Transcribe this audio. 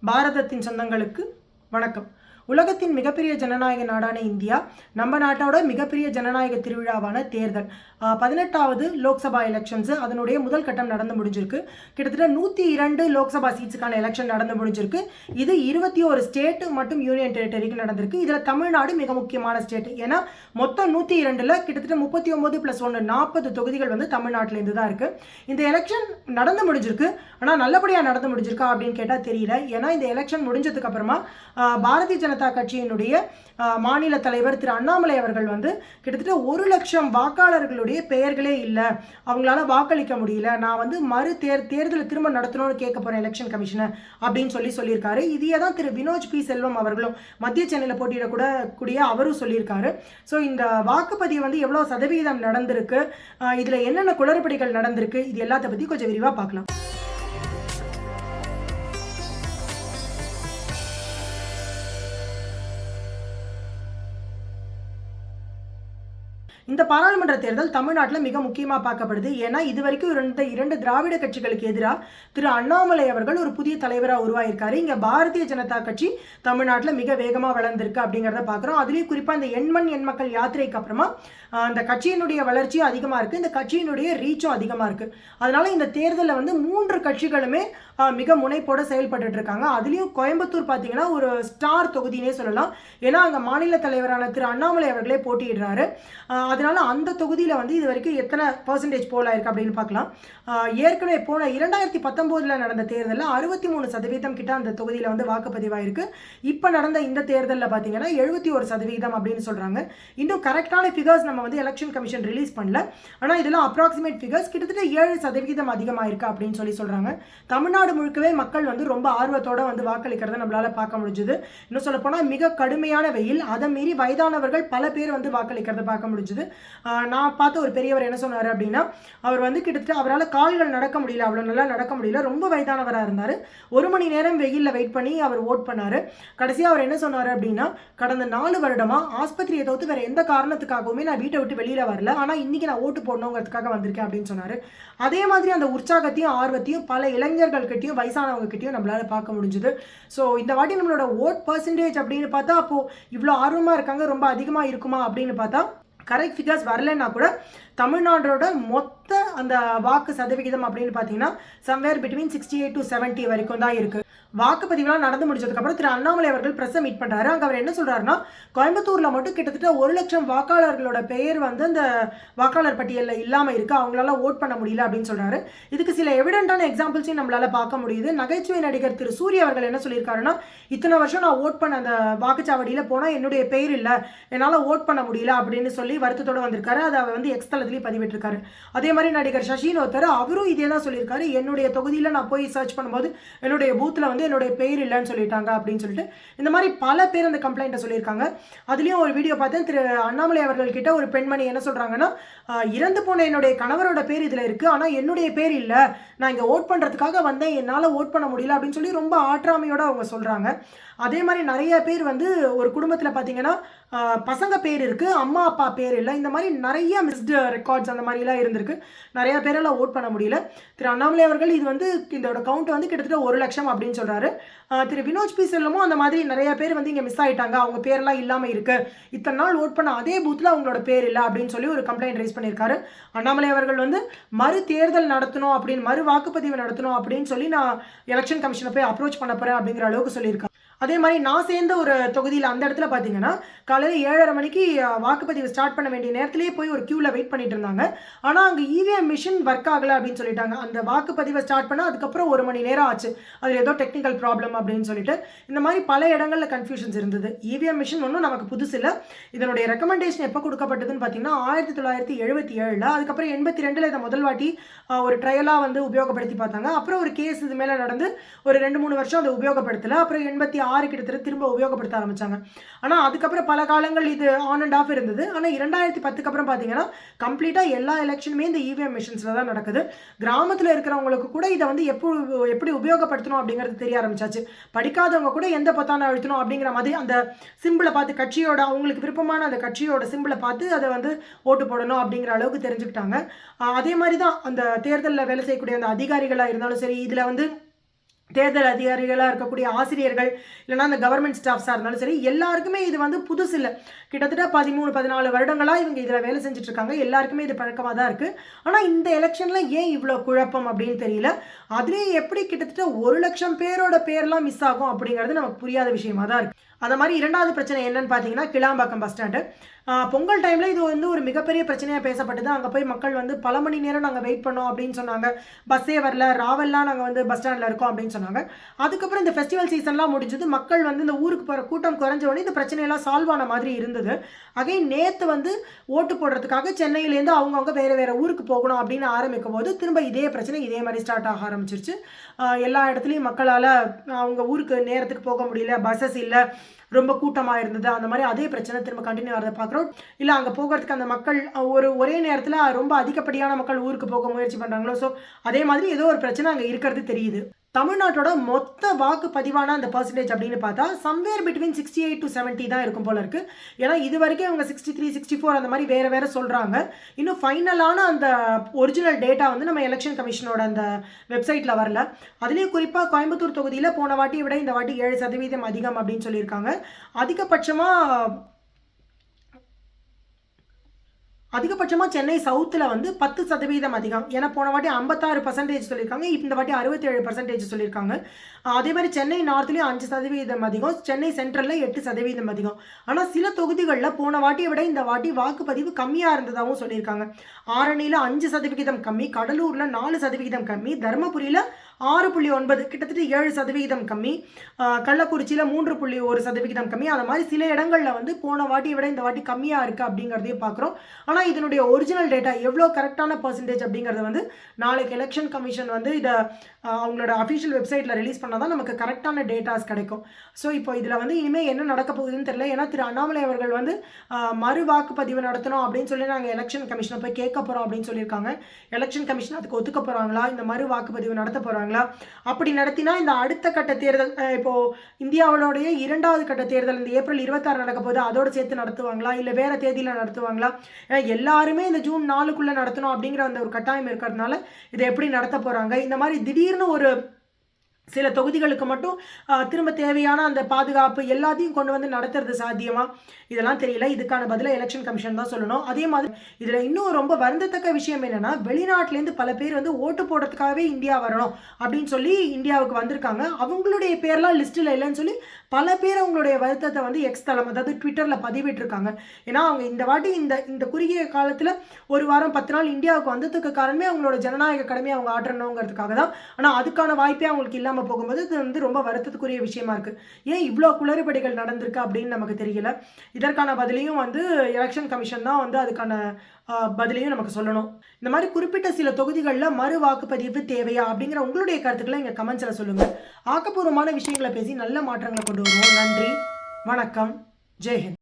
பாரதத்தின் சொந்தங்களுக்கு வணக்கம். உலகத்தின் மிகப்பெரிய ஜனநாயக நாடான இந்தியா, நம்ம நாட்டோட மிகப்பெரிய ஜனநாயக திருவிழாவான தேர்தல் 18வது லோக்சபா எலெக்ஷன்ஸ் அதனுடைய முதல் கட்டம் நடந்து முடிஞ்சிருக்கு. கிட்டத்தட்ட 102 லோக்சபா சீட்ஸுக்கான எலெக்ஷன் நடந்து முடிஞ்சிருக்கு. இது 21 ஸ்டேட் மற்றும் யூனியன் டெரிட்டரிக்கு நடந்திருக்கு. இதில் தமிழ்நாடு மிக முக்கியமான ஸ்டேட். ஏன்னா மொத்தம் 102ல் கிட்டத்தட்ட 39 + 1 40 தொகுதிகள் வந்து தமிழ்நாட்டிலேருந்து தான் இருக்குது. இந்த எலெக்ஷன் நடந்து முடிஞ்சிருக்கு. ஆனால் நல்லபடியாக நடந்து முடிஞ்சிருக்கா அப்படின்னு கேட்டால் தெரியல. ஏன்னா இந்த எலெக்ஷன் முடிஞ்சதுக்கு அப்புறமா பாரதிய ஜனதா கட்சியினுடைய மாநில தலைவர் திரு அண்ணாமலை அவர்கள் வந்து கிட்டத்தட்ட 1 லட்சம் வாக்காளர்களுடைய பெயர்களே இல்லை, அவங்களால வாக்களிக்க முடியல, நான் வந்து தேர்தலை திரும்ப நடத்தணும்னு கேட்க போகிறேன் எலெக்ஷன் கமிஷனை அப்படின்னு சொல்லியிருக்காரு. இதையே தான் திரு வினோஜ் பி செல்வம் அவர்களும் மத்திய சென்னையில் போட்டியிடக்கூடிய அவரும் சொல்லியிருக்காரு. ஸோ இந்த வாக்குப்பதிவு வந்து எவ்வளோ சதவீதம் நடந்திருக்கு, இதில் என்னென்ன குளறுபடிகள் நடந்திருக்கு, இது எல்லாத்த பற்றி கொஞ்சம் விரிவாக பார்க்கலாம். இந்த பாராளுமன்ற தேர்தல் தமிழ்நாட்டில் மிக முக்கியமாக பார்க்கப்படுது. ஏன்னா இது வரைக்கும் இரண்டு திராவிட கட்சிகளுக்கு எதிராக திரு அண்ணாமலை அவர்கள் ஒரு புதிய தலைவராக உருவாயிருக்காரு. இங்கே பாரதிய ஜனதா கட்சி தமிழ்நாட்டில் மிக வேகமாக வளர்ந்திருக்கு அப்படிங்கிறத பார்க்குறோம். அதுலேயும் குறிப்பாக இந்த எண்மண் எண் மக்கள் யாத்திரைக்கு அப்புறமா அந்த கட்சியினுடைய வளர்ச்சியும் அதிகமாக இருக்குது, இந்த கட்சியினுடைய ரீச்சும் அதிகமாக இருக்குது. அதனால இந்த தேர்தலில் வந்து 3 கட்சிகளுமே மிக முனைப்போட செயல்பட்டு இருக்காங்க. அதுலேயும் கோயம்புத்தூர் பார்த்தீங்கன்னா ஒரு ஸ்டார் தொகுதினே சொல்லலாம். ஏன்னா அங்கே மாநில தலைவரான திரு அண்ணாமலை அவர்களே போட்டியிடுறாரு. அதனால அந்த தொகுதியில் வந்து இது வரைக்கும் எத்தனை % போல் ஆயிருக்கு அப்படின்னு பார்க்கலாம். ஏற்கனவே போன 2019 நடந்த தேர்தலில் 63% கிட்ட அந்த தொகுதியில் வந்து வாக்குப்பதிவாயிருக்கு. இப்போ நடந்த இந்த தேர்தலில் பார்த்தீங்கன்னா 71% அப்படின்னு சொல்கிறாங்க. இன்னும் கரெக்டான ஃபிகர்ஸ் நம்ம வந்து எலெக்ஷன் கமிஷன் ரிலீஸ் பண்ணல. ஆனால் இதெல்லாம் அப்ராக்சிமேட் ஃபிகர்ஸ், கிட்டத்தட்ட 7% அதிகமாயிருக்கு அப்படின்னு சொல்கிறாங்க. தமிழ்நாடு முழுக்கவே மக்கள் வந்து ரொம்ப ஆர்வத்தோட வந்து வாக்களிக்கிறத நம்மளால பார்க்க முடிஞ்சுது. இன்னும் சொல்ல போனால் மிக கடுமையான வெயில், அதை மீறி வயதானவர்கள் பல பேர் வந்து வாக்களிக்கிறத பார்க்க முடிஞ்சுது. நான் பார்த்த ஒரு பெரியவர் என்ன சொன்னார் அப்படின்னா, அவர் வந்து கிட்டத்தட்ட அவரால் கால்கள் நடக்க முடியல, அவ்வளோ நல்லா நடக்க முடியல, ரொம்ப வயதானவராக இருந்தார். 1 மணி நேரம் வெயிலில் வெயிட் பண்ணி அவர் ஓட் பண்ணார். கடைசியாக அவர் என்ன சொன்னார் அப்படின்னா, கடந்த 4 வருடமாக ஆஸ்பத்திரியை தவிர்த்து வேறு எந்த காரணத்துக்காகவுமே நான் வீட்டை விட்டு வெளியில் வரல, ஆனால் இன்றைக்கி நான் ஓட்டு போடணுங்கிறதுக்காக வந்திருக்கேன் அப்படின்னு சொன்னார். அதே மாதிரி அந்த உற்சாகத்தையும் ஆர்வத்தையும் பல இளைஞர்கள்கிட்டையும் வயசானவங்க கிட்டையும் நம்மளால் பார்க்க முடிஞ்சுது. ஸோ இந்த வாட்டி நம்மளோட ஓட் % அப்படின்னு பார்த்தா அப்போது இவ்வளோ ஆர்வமாக இருக்காங்க, ரொம்ப அதிகமாக இருக்குமா அப்படின்னு பார்த்தா கரெக்ட் ஃபிகர்ஸ் வரலன்னா கூட தமிழ்நாடோட மொத்த அந்த வாக்கு சதவிகிதம் அப்படின்னு பார்த்தீங்கன்னா சம்வேர் பிட்வீன் 68 to 70 வரைக்கும் தான் இருக்குது. வாக்குப்பதிவுலாம் நடந்து முடிஞ்சதுக்கப்புறம் திரு அண்ணாமலை அவர்கள் ப்ரெஸ்ஸை மீட் பண்ணுறாரு. அங்கே அவர் என்ன சொல்கிறாருன்னா, கோயம்புத்தூரில் மட்டும் கிட்டத்தட்ட 1 லட்சம் வாக்காளர்களோட பெயர் வந்து அந்த வாக்காளர் பட்டியலில் இல்லாமல் இருக்குது, அவங்களால ஓட் பண்ண முடியல அப்படின்னு சொல்கிறாரு. இதுக்கு சில எவிடென்ட்டான எக்ஸாம்பிள்ஸையும் நம்மளால் பார்க்க முடியுது. நகைச்சுவை நடிகர் திரு சூர்யா அவர்கள் என்ன சொல்லியிருக்காருன்னா, இத்தனை வருஷம் நான் ஓட் பண்ண அந்த வாக்குச்சாவடியில் போனால் என்னுடைய பெயர் இல்லை, என்னால் ஓட் பண்ண முடியல அப்படின்னு சொல்லி வருத்தத்தோடு வந்திருக்காரு. அதை அவர் வந்து எக்ஸ்தலத்துலேயும் பதிவிட்டிருக்காரு. அதே மாதிரி நடிகர் சசின்னு ஒருத்தர், அவரும் இதே தான் சொல்லியிருக்காரு. என்னுடைய தொகுதியில் நான் போய் சர்ச் பண்ணும்போது என்னுடைய பூத்தில் வந்து என்னுடைய பெயர் இல்லைன்னு சொல்லிட்டாங்க அப்படின்னு சொல்லிட்டு இந்த மாதிரி பல பேர் அந்த கம்ப்ளைண்ட்டை சொல்லியிருக்காங்க. அதுலேயும் ஒரு வீடியோ பார்த்தேன். திரு அண்ணாமலை அவர்கள் கிட்ட ஒரு பெண்மணி என்ன சொல்கிறாங்கன்னா, இறந்து போன என்னுடைய கணவரோட பேர் இதில் இருக்குது, ஆனால் என்னுடைய பேர் இல்லை, நான் இங்கே ஓட் பண்ணுறதுக்காக வந்தேன், என்னால் ஓட் பண்ண முடியல அப்படின்னு சொல்லி ரொம்ப ஆற்றாமையோடு அவங்க சொல்கிறாங்க. அதே மாதிரி நிறைய பேர் வந்து ஒரு குடும்பத்தில் பார்த்தீங்கன்னா பசங்க பேர் இருக்குது, அம்மா அப்பா பேர் இல்லை, இந்த மாதிரி நிறைய மிஸ்டு ரெக்கார்ட்ஸ் அந்த மாதிரிலாம் இருந்திருக்கு. நிறைய பேரெல்லாம் ஓட் பண்ண முடியல. திரு அண்ணாமலை அவர்கள் இது வந்து இதோட கவுண்ட் வந்து கிட்டத்தட்ட 1 லட்சம் அப்படின்னு சொல்கிறாரு. திரு வினோஜ் பி செல்வமும் அந்த மாதிரி நிறைய பேர் வந்து இங்கே மிஸ் ஆகிட்டாங்க, அவங்க பேரெல்லாம் இல்லாமல் இருக்குது, இத்தனை நாள் ஓட் பண்ண அதே பூத்தில் அவங்களோட பேர் இல்லை அப்படின்னு சொல்லி ஒரு கம்ப்ளைண்ட் ரைஸ் பண்ணியிருக்காரு. அண்ணாமலை அவர்கள் வந்து மறு தேர்தல் நடத்தணும் அப்படின்னு, மறு வாக்குப்பதிவு நடத்தணும் அப்படின்னு சொல்லி நான் எலெக்ஷன் கமிஷனை போய் அப்ரோச் பண்ண போகிறேன் அப்படிங்கிற அளவுக்கு சொல்லியிருக்காங்க. அதே மாதிரி நான் சேர்ந்த ஒரு தொகுதியில் அந்த இடத்துல பார்த்தீங்கன்னா காலையில் 7:30 மணிக்கு வாக்குப்பதிவு ஸ்டார்ட் பண்ண வேண்டிய நேரத்திலேயே போய் ஒரு க்யூவில் வெயிட் பண்ணிட்டு இருந்தாங்க. ஆனால் அங்கே இவிஎம் மிஷின் ஒர்க் ஆகலை அப்படின்னு சொல்லிட்டாங்க. அந்த வாக்குப்பதிவை ஸ்டார்ட் பண்ணால் அதுக்கப்புறம் 1 மணி நேரம் ஆச்சு, அதில் ஏதோ டெக்னிக்கல் ப்ராப்ளம் அப்படின்னு சொல்லிட்டு இந்த மாதிரி பல இடங்களில் கன்ஃபியூஷன்ஸ் இருந்தது. இவிஎம் மிஷின் ஒன்றும் நமக்கு புதுசு இல்லை. இதனுடைய ரெக்கமெண்டேஷன் எப்போ கொடுக்கப்பட்டதுன்னு பார்த்தீங்கன்னா 1977, அதுக்கப்புறம் 82 இதை முதல் வாட்டி ஒரு ட்ரையலாக வந்து உபயோகப்படுத்தி பார்த்தாங்க. அப்புறம் ஒரு கேஸ் இது மேலே நடந்து ஒரு 2-3 வருஷம் அதை உபயோகப்படுத்தலை. அப்புறம் 86 கிட்டத்தட்ட திரும்ப உபயோகப்படுத்த ஆரம்பிச்சாங்க. ஆனால் அதுக்கப்புறம் பல காலங்கள் இது ஆன் அண்ட் ஆஃப் இருந்தது. ஆனால் 2010க்கு அப்புறம் பார்த்தீங்கன்னா கம்ப்ளீட்டாக எல்லா எலெக்ஷனுமே இந்த இவிஎம் மிஷின்ஸில் தான் நடக்குது. கிராமத்தில் இருக்கிறவங்களுக்கு கூட இதை வந்து எப்படி உபயோகப்படுத்தணும் அப்படிங்கிறது தெரிய ஆரம்பிச்சாச்சு. படிக்காதவங்க கூட எந்த பொத்தானை அழுத்தணும் அப்படிங்கிற மாதிரி அந்த சிம்பிளை பார்த்து கட்சியோட அவங்களுக்கு விருப்பமான அந்த கட்சியோட சிம்பிளை பார்த்து அதை வந்து ஓட்டு போடணும் அப்படிங்கிற அளவுக்கு தெரிஞ்சுக்கிட்டாங்க. அதே மாதிரி தான் அந்த தேர்தலில் வேலை செய்யக்கூடிய அந்த அதிகாரிகளாக இருந்தாலும் சரி, இதில் வந்து தேர்தல் அதிகாரிகளாக இருக்கக்கூடிய ஆசிரியர்கள் இல்லைனா அந்த கவர்மெண்ட் ஸ்டாஃப்ஸாக இருந்தாலும் சரி, எல்லாருக்குமே இது வந்து புதுசு இல்லை. கிட்டத்தட்ட 13-14 வருடங்களாக இவங்க இதில் வேலை செஞ்சுட்டு இருக்காங்க. எல்லாருக்குமே இது பழக்கமாக தான் இருக்குது. ஆனால் இந்த எலெக்ஷனில் ஏன் இவ்வளோ குழப்பம் அப்படின்னு தெரியல. அதுலேயும் எப்படி கிட்டத்தட்ட 1,00,000 பேரோட பேர்லாம் மிஸ் ஆகும் அப்படிங்கிறது நமக்கு புரியாத விஷயமா தான் இருக்குது. அந்த மாதிரி இரண்டாவது பிரச்சனை என்னன்னு பார்த்தீங்கன்னா, கிளாம்பாக்கம் பஸ் ஸ்டாண்டு. பொங்கல் டைமில் இது வந்து ஒரு மிகப்பெரிய பிரச்சனையாக பேசப்பட்டது. அங்கே போய் மக்கள் வந்து பல மணி நேரம் நாங்கள் வெயிட் பண்ணோம் அப்படின்னு சொன்னாங்க. பஸ்ஸே வரல, ராவெல்லாம் நாங்கள் வந்து பஸ் ஸ்டாண்டில் இருக்கோம் அப்படின்னு சொன்னாங்க. அதுக்கப்புறம் இந்த ஃபெஸ்டிவல் சீசன்லாம் முடிஞ்சது. மக்கள் வந்து இந்த ஊருக்கு போகிற கூட்டம் குறைஞ்ச உடனே இந்த பிரச்சனையெல்லாம் சால்வ் ஆன மாதிரி இருந்தது. அகைன் நேற்று வந்து ஓட்டு போடுறதுக்காக சென்னையிலேருந்து அவங்கவுங்க வேறு வேறு ஊருக்கு போகணும் அப்படின்னு ஆரம்பிக்கும் போது திரும்ப இதே பிரச்சனை இதே மாதிரி ஸ்டார்ட் ஆக ஆரம்பிச்சிருச்சு. எல்லா இடத்துலையும் மக்களால் அவங்க ஊருக்கு நேரத்துக்கு போக முடியல, பஸ்ஸஸ் இல்லை, ரொம்ப கூட்டமாக இருந்தது. அந்த மாதிரி அதே பிரச்சனை திரும்ப கண்டினியூ ஆகிறத பார்க்குறோம். இல்லை அங்கே போகிறதுக்கு அந்த மக்கள் ஒரே நேரத்தில் ரொம்ப அதிகப்படியான மக்கள் ஊருக்கு போக முயற்சி பண்ணுறாங்களோ, ஸோ அதே மாதிரி ஏதோ ஒரு பிரச்சனை அங்கே இருக்கிறது தெரியுது. தமிழ்நாட்டோட மொத்த வாக்குப்பதிவான அந்த பர்சன்டேஜ் அப்படின்னு பார்த்தா சம்வேர் பிட்வீன் 68 to 70 தான் இருக்கும் போல இருக்கு. ஏன்னா இது வரைக்கும் அவங்க 63, 64 அந்த மாதிரி வேற வேற சொல்றாங்க. இன்னும் ஃபைனலான அந்த ஒரிஜினல் டேட்டா வந்து நம்ம எலெக்ஷன் கமிஷனோட அந்த வெப்சைட்ல வரல. அதுலேயும் குறிப்பாக கோயம்புத்தூர் தொகுதியில் போன வாட்டியை விட இந்த வாட்டி 7% அதிகம் அப்படின்னு சொல்லியிருக்காங்க. அதிகபட்சமாக சென்னை சவுத்தில் வந்து 10% அதிகம். ஏன்னா போன வாட்டி 56% சொல்லியிருக்காங்க, இந்த வாட்டி 67% சொல்லியிருக்காங்க. அதே மாதிரி சென்னை நார்த்லேயும் 5% அதிகம், சென்னை சென்ட்ரலில் 8% அதிகம். ஆனால் சில தொகுதிகளில் போன வாட்டியை விட இந்த வாட்டி வாக்குப்பதிவு கம்மியாக இருந்ததாகவும் சொல்லியிருக்காங்க. ஆரணியில் 5% கம்மி, கடலூரில் 4% கம்மி, தருமபுரியில் 6.9 கிட்டத்தட்ட 7% கம்மி, கள்ளக்குறிச்சியில் 3.1% கம்மி. அந்த மாதிரி சில இடங்களில் வந்து போன வாட்டியை விட இந்த வாட்டி கம்மியாக இருக்குது அப்படிங்கிறதையும் பார்க்குறோம். ஆனால் இதனுடைய ஒரிஜினல் டேட்டா எவ்வளோ கரெக்டான பர்சன்டேஜ் அப்படிங்கிறது வந்து நாளைக்கு எலெக்ஷன் கமிஷன் வந்து இதை அவங்களோட அஃபிஷியல் வெப்சைட்டில் ரிலீஸ் பண்ணால் தான் நமக்கு கரெக்டான டேட்டாஸ் கிடைக்கும். ஸோ இப்போ இதில் வந்து இனிமேல் என்ன நடக்க போகுதுன்னு தெரியல. ஏன்னா திரு அண்ணாமலை அவர்கள் வந்து மறு வாக்குப்பதிவு நடத்தணும் அப்படின்னு சொல்லி நாங்கள் எலெக்ஷன் கமிஷனை போய் கேட்க போகிறோம் அப்படின்னு சொல்லியிருக்காங்க. எலெக்ஷன் கமிஷன் அதுக்கு ஒத்துக்க போகிறாங்களா, இந்த மறு வாக்குப்பதிவு நடத்த போகிறாங்களா? அப்படி நடத்தினா இந்த அடுத்த கட்ட தேர்தல், இப்போது இந்தியாவோடைய 2வது கட்ட தேர்தல் இந்த ஏப்ரல் 26 நடக்க போது அதோடு சேர்த்து நடத்துவாங்களா, இல்லை வேறு தேதியில் நடத்துவாங்களா? எல்லாருமே இந்த ஜூன் 4க்குள்ளே நடத்தணும் அப்படிங்கிற அந்த ஒரு கட்டாயம் இருக்கிறதுனால இதை எப்படி நடத்த போகிறாங்க? இந்த மாதிரி திடீர்னு ஒரு சில தொகுதிகளுக்கு மட்டும் திரும்ப தேவையான அந்த பாதுகாப்பு எல்லாத்தையும் கொண்டு வந்து நடத்துறது சாத்தியமா, இதெல்லாம் தெரியல. இதுக்கான பதிலை எலெக்ஷன் கமிஷன் தான் சொல்லணும். அதே மாதிரி இதில் இன்னும் ரொம்ப வருந்தத்தக்க விஷயம் என்னென்னா, வெளிநாட்டிலேருந்து பல பேர் வந்து ஓட்டு போடுறதுக்காகவே இந்தியா வரணும் அப்படின்னு சொல்லி இந்தியாவுக்கு வந்திருக்காங்க. அவங்களுடைய பேர்லாம் லிஸ்ட்டில் இல்லைன்னு சொல்லி பல பேர் அவங்களுடைய வருத்தத்தை வந்து எக்ஸ் தளம், அதாவது ட்விட்டரில் பதிவிட்டிருக்காங்க. ஏன்னா அவங்க இந்த வாட்டி இந்த குறுகிய காலத்தில் ஒரு வாரம் 10 நாள் இந்தியாவுக்கு வந்ததுக்கு காரணமே அவங்களோட ஜனநாயக கடமையை அவங்க ஆற்றணுங்கிறதுக்காக தான். ஆனால் அதுக்கான வாய்ப்பே அவங்களுக்கு இல்லாமல் போகும்போது இது வந்து ரொம்ப வருத்தத்துக்குரிய விஷயமா இருக்கு. ஏன் இவ்வளோ குளறுபடிகள் நடந்திருக்கு அப்படின்னு நமக்கு தெரியல. இதற்கான பதிலையும் வந்து எலெக்ஷன் கமிஷன் தான் வந்து அதுக்கான பதிலையும் நமக்கு சொல்லணும். இந்த மாதிரி குறிப்பிட்ட சில தொகுதிகளில் மறு வாக்குப்பதிவு தேவையா அப்படிங்கிற உங்களுடைய கருத்துக்களை எங்கள் கமெண்ட்ஸில் சொல்லுங்கள். ஆக்கப்பூர்வமான விஷயங்களை பேசி நல்ல மாற்றங்களை கொண்டு வருவோம். நன்றி, வணக்கம், ஜெய்ஹிந்த்.